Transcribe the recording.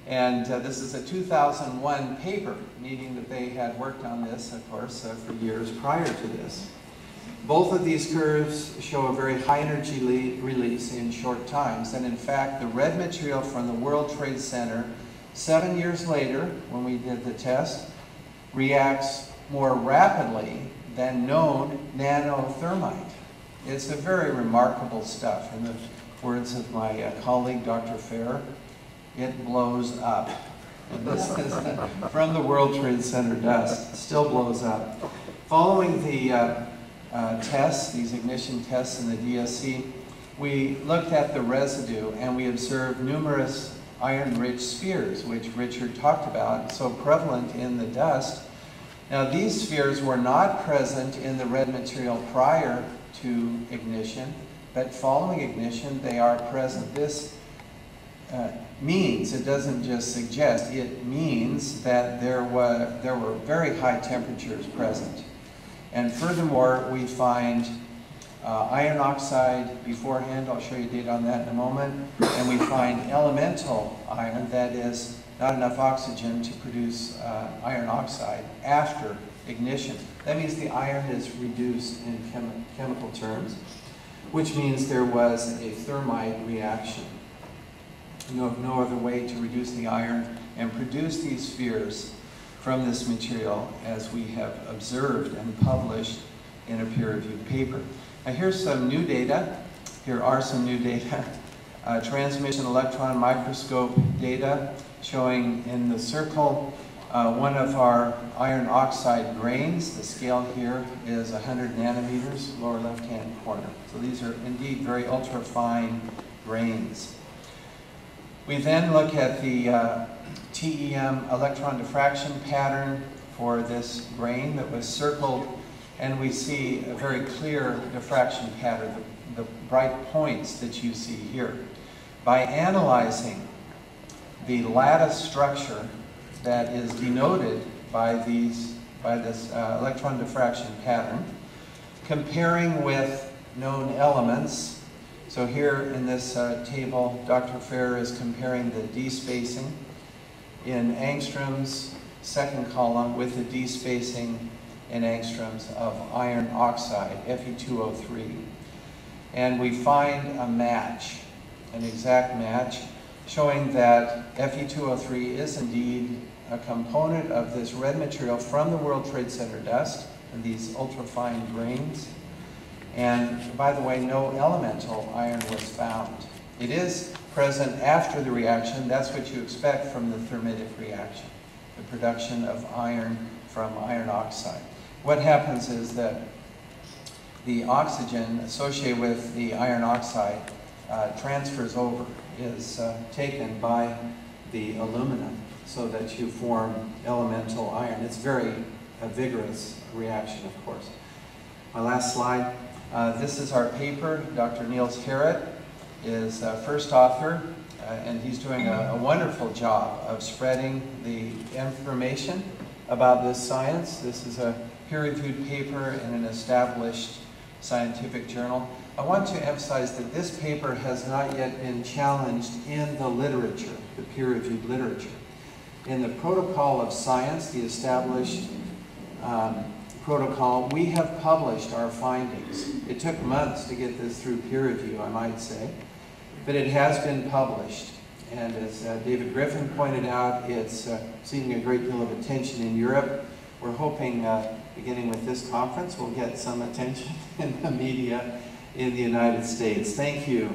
And this is a 2001 paper, meaning that they had worked on this, of course, for years prior to this. Both of these curves show a very high energy release in short times. And in fact, the red material from the World Trade Center, 7 years later, when we did the test, reacts more rapidly than known nanothermite. It's a very remarkable stuff. In the words of my colleague, Dr. Fair, it blows up. And this is from the World Trade Center dust. It still blows up. Following the tests, these ignition tests in the DSC, we looked at the residue and we observed numerous iron-rich spheres, which Richard talked about, so prevalent in the dust. Now, these spheres were not present in the red material prior to ignition, but following ignition, they are present. This means, it doesn't just suggest, it means that there were very high temperatures present. And furthermore, we find iron oxide beforehand. I'll show you data on that in a moment. And we find elemental iron, that is, not enough oxygen to produce iron oxide after ignition. That means the iron is reduced in chemical terms, which means there was a thermite reaction. No other way to reduce the iron and produce these spheres from this material as we have observed and published in a peer-reviewed paper. Now here's some new data. Here are some new data. Transmission electron microscope data showing in the circle one of our iron oxide grains. The scale here is 100 nanometers, lower left-hand corner. So these are indeed very ultra-fine grains. We then look at the TEM electron diffraction pattern for this grain that was circled, and we see a very clear diffraction pattern, the bright points that you see here. By analyzing the lattice structure that is denoted by this electron diffraction pattern, comparing with known elements. So here in this table, Dr. Fair is comparing the d-spacing in angstroms, second column, with the d-spacing in angstroms of iron oxide, Fe2O3. And we find a match, an exact match, showing that Fe2O3 is indeed a component of this red material from the World Trade Center dust, and these ultrafine grains. And by the way, no elemental iron was found. It is present after the reaction. That's what you expect from the thermitic reaction, the production of iron from iron oxide. What happens is that the oxygen associated with the iron oxide transfers over, is taken by the aluminum so that you form elemental iron. It's very a vigorous reaction, of course. My last slide. This is our paper. Dr. Niels Herret is first author, and he's doing a wonderful job of spreading the information about this science. This is a peer-reviewed paper in an established scientific journal. I want to emphasize that this paper has not yet been challenged in the literature, the peer-reviewed literature. In the protocol of science, the established protocol, we have published our findings. It took months to get this through peer review, I might say, but it has been published. And as David Griffin pointed out, it's receiving a great deal of attention in Europe. We're hoping, beginning with this conference, we'll get some attention in the media in the United States. Thank you.